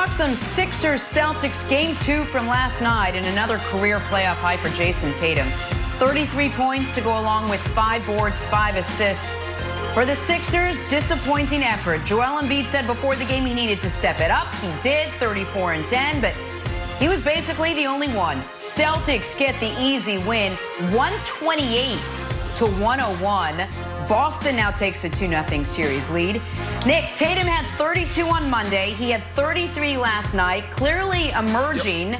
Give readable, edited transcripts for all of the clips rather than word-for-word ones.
talk some Sixers-Celtics Game 2 from last night and another career playoff high for Jayson Tatum. 33 points to go along with 5 boards, 5 assists. For the Sixers, disappointing effort. Joel Embiid said before the game he needed to step it up. He did, 34 and 10, but he was basically the only one. Celtics get the easy win, 128 to 101. Boston now takes a 2-0 series lead. Nick, Tatum had 32 on Monday. He had 33 last night, clearly emerging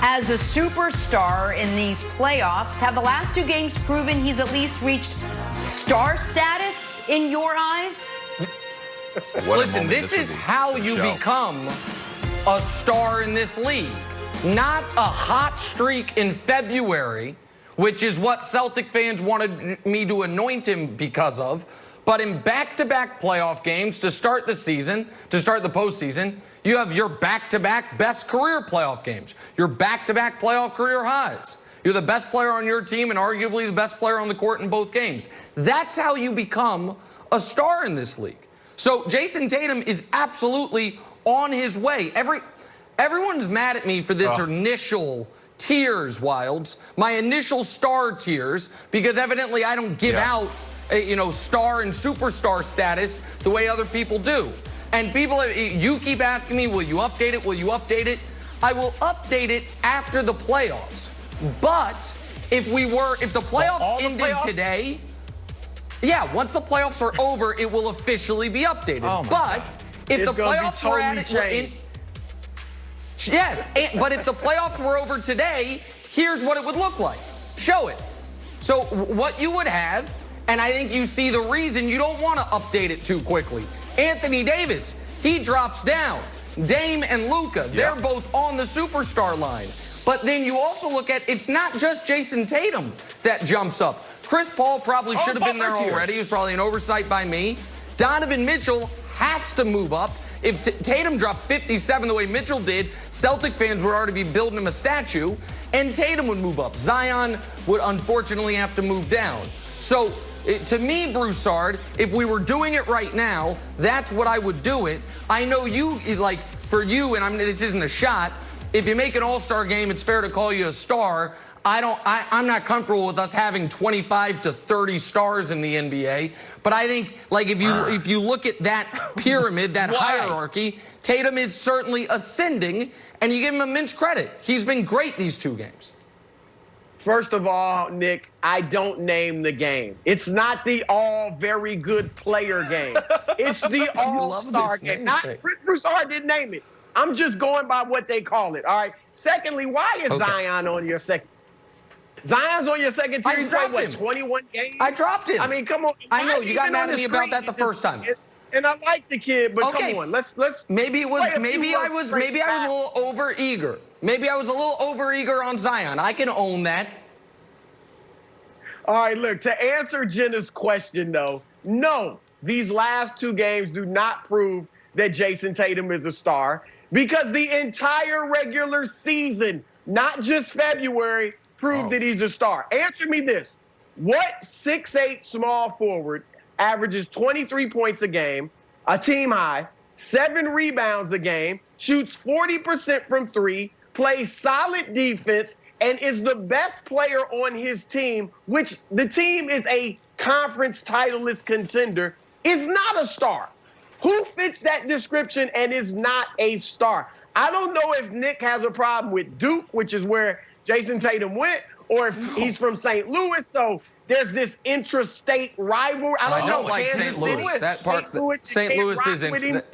as a superstar in these playoffs. Have the last 2 games proven he's at least reached star status in your eyes? Listen, this is how you become a star in this league. Not a hot streak in February, which is what Celtic fans wanted me to anoint him because of. But in back-to-back playoff games to start the season, to start the postseason, you have your back-to-back best career playoff games, your back-to-back playoff career highs. You're the best player on your team and arguably the best player on the court in both games. That's how you become a star in this league. So Jayson Tatum is absolutely on his way. Everyone's mad at me for this initial tears, Wilds, my initial star tears, because evidently I don't give out, star and superstar status the way other people do. And you keep asking me, will you update it? Will you update it? I will update it after the playoffs. But if the playoffs ended today, once the playoffs are over, it will officially be updated. But if the playoffs were at it, but if the playoffs were over today, here's what it would look like. Show it. So what you would have, and I think you see the reason you don't want to update it too quickly. Anthony Davis, he drops down. Dame and Luka, they're both on the superstar line. But then you also look at, it's not just Jayson Tatum that jumps up. Chris Paul probably should have been there already. It was probably an oversight by me. Donovan Mitchell has to move up. If Tatum dropped 57 the way Mitchell did, Celtic fans would already be building him a statue, and Tatum would move up. Zion would unfortunately have to move down. So to me, Broussard, if we were doing it right now, that's what I would do it. I know you, for you, and this isn't a shot, if you make an all-star game, it's fair to call you a star. I'm not comfortable with us having 25 to 30 stars in the NBA. But I think, if you look at that pyramid, that hierarchy, Tatum is certainly ascending, and you give him immense credit. He's been great these 2 games. First of all, Nick, I don't name the game. It's not the all very good player game. It's the all-star game. Chris Broussard didn't name it. I'm just going by what they call it, all right? Secondly, why is Zion on your second? Zion's on your second tier. He's played, what, 21 games? I dropped him. I mean, come on. I know, you got mad at me about that the first time. And I like the kid, but come on, let's maybe I was a little over-eager. Maybe I was a little over-eager on Zion. I can own that. All right, look, to answer Jenna's question, though, no, these last 2 games do not prove that Jayson Tatum is a star, because the entire regular season, not just February, proved that he's a star. Answer me this. What 6'8" small forward averages 23 points a game, a team high, 7 rebounds a game, shoots 40% from 3, plays solid defense, and is the best player on his team, which the team is a conference titleist contender, is not a star? Who fits that description and is not a star? I don't know if Nick has a problem with Duke, which is where Jayson Tatum went, or if he's from St. Louis, so there's this intrastate rivalry. I don't like St. Louis. That part, St. Louis isn't,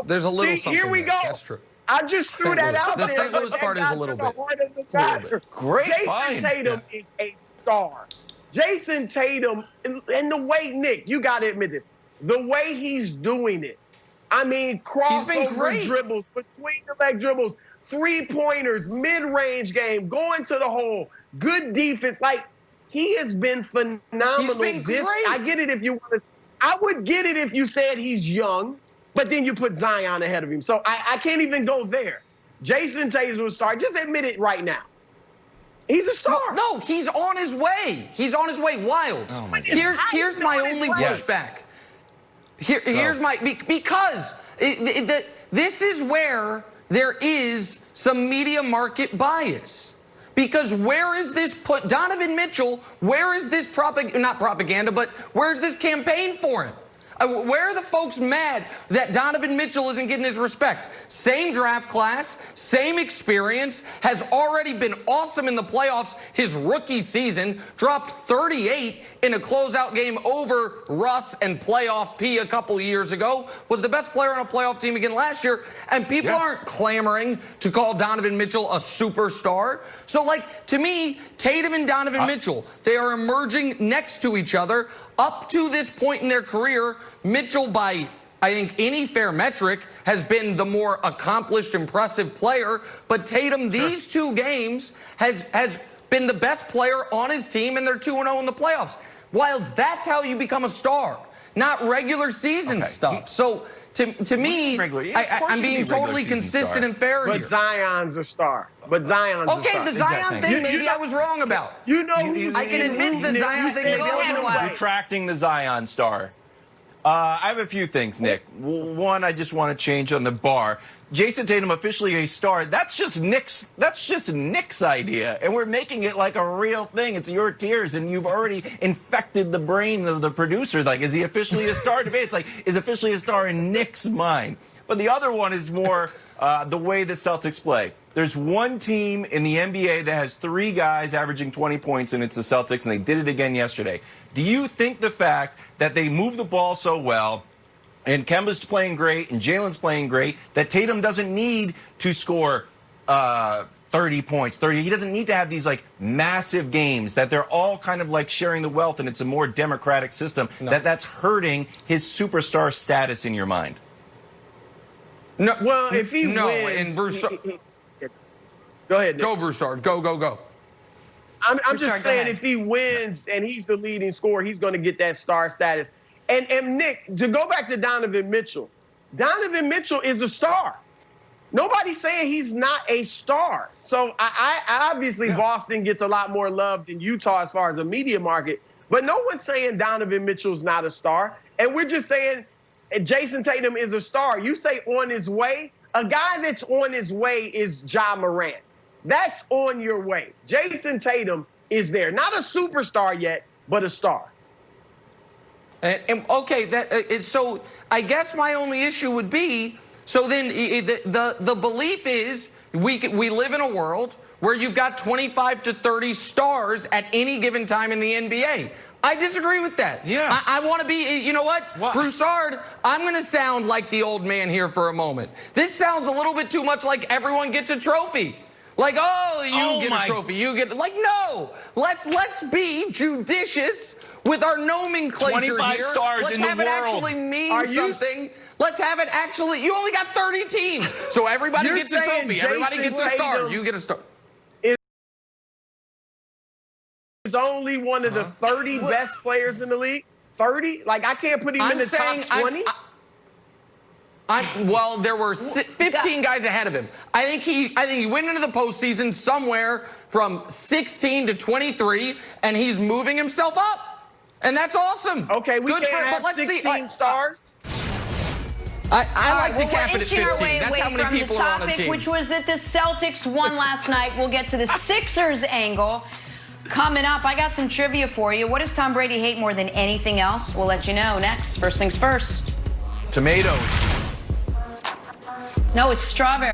there's a little something here we there. go. That's true. I just threw that out there. The St. Louis part is a little bit. Great Jayson Tatum is a star. Jayson Tatum, and the way, Nick, you got to admit this, the way he's doing it, I mean, crossover dribbles, between-the-leg dribbles, 3-pointers, mid-range game, going to the hole, good defense. He has been phenomenal. He's been great. I get it if you want to. I would get it if you said he's young, but then you put Zion ahead of him. So I can't even go there. Jayson Tatum was a star. Just admit it right now. He's a star. No, he's on his way. He's on his way. Wilds. Oh here's my only pushback. Here's my, because this is where there is some media market bias. Because where is this put? Donovan Mitchell, where is this not propaganda, but where's this campaign for him? Where are the folks mad that Donovan Mitchell isn't getting his respect? Same draft class, same experience, has already been awesome in the playoffs his rookie season, dropped 38 in a closeout game over Russ and playoff P a couple years ago, was the best player on a playoff team again last year, and people aren't clamoring to call Donovan Mitchell a superstar. So, like, to me, Tatum and Donovan Mitchell, they are emerging next to each other. Up to this point in their career, Mitchell, by I think any fair metric, has been the more accomplished, impressive player. But Tatum, these two games, has been the best player on his team, and they're 2-0 in the playoffs. Wild, that's how you become a star, not regular season stuff. So to me, I'm being totally consistent and fair here. But Zion's a star. But Zion's a star. The Zion thing maybe I was wrong about. I can admit the Zion thing maybe I was wrong about. Retracting the Zion star. I have a few things, Nick. One, I just want to change on the bar. Jayson Tatum officially a star. That's just Nick's idea, and we're making it like a real thing. It's your tears, and you've already infected the brain of the producer. Like, is he officially a star? Debate. It's like, is officially a star in Nick's mind. But the other one is more the way the Celtics play. There's one team in the NBA that has 3 guys averaging 20 points, and it's the Celtics, and they did it again yesterday. Do you think the fact that they move the ball so well, and Kemba's playing great, and Jalen's playing great, that Tatum doesn't need to score 30 points, 30. He doesn't need to have these, like, massive games, that they're all kind of like sharing the wealth, and it's a more democratic system, that's hurting his superstar status in your mind? No. Well, if he wins... and Broussard... Go ahead, Nick. Go, Broussard. Go. I'm just saying, if he wins and he's the leading scorer, he's going to get that star status. And Nick, to go back to Donovan Mitchell is a star. Nobody's saying he's not a star. So I obviously Boston gets a lot more love than Utah as far as a media market, but no one's saying Donovan Mitchell's not a star. And we're just saying Jayson Tatum is a star. You say on his way. A guy that's on his way is Ja Morant. That's on your way. Jayson Tatum is there. Not a superstar yet, but a star. Okay, so I guess my only issue would be, so then the belief is we live in a world where you've got 25 to 30 stars at any given time in the NBA. I disagree with that. Yeah. I want to be, you know what? Broussard, I'm going to sound like the old man here for a moment. This sounds a little bit too much like everyone gets a trophy. Like, you get a trophy, you get, like, no. Let's be judicious with our nomenclature 25 here. stars in the world. Let's have it actually mean something. Let's have it actually, you only got 30 teams. So everybody gets a trophy. Everybody gets a star. You get a star. Is only one of the 30 best players in the league. 30? Like, I can't put him in the top 20? Well, there were 15 guys ahead of him. I think he went into the postseason somewhere from 16 to 23, and he's moving himself up. And that's awesome. Okay, we can't have 16 stars. I like to cap it at 15. That's how many people are on a team. Which was that the Celtics won last night. We'll get to the Sixers angle coming up. I got some trivia for you. What does Tom Brady hate more than anything else? We'll let you know next. First things first. Tomatoes. No, it's strawberry.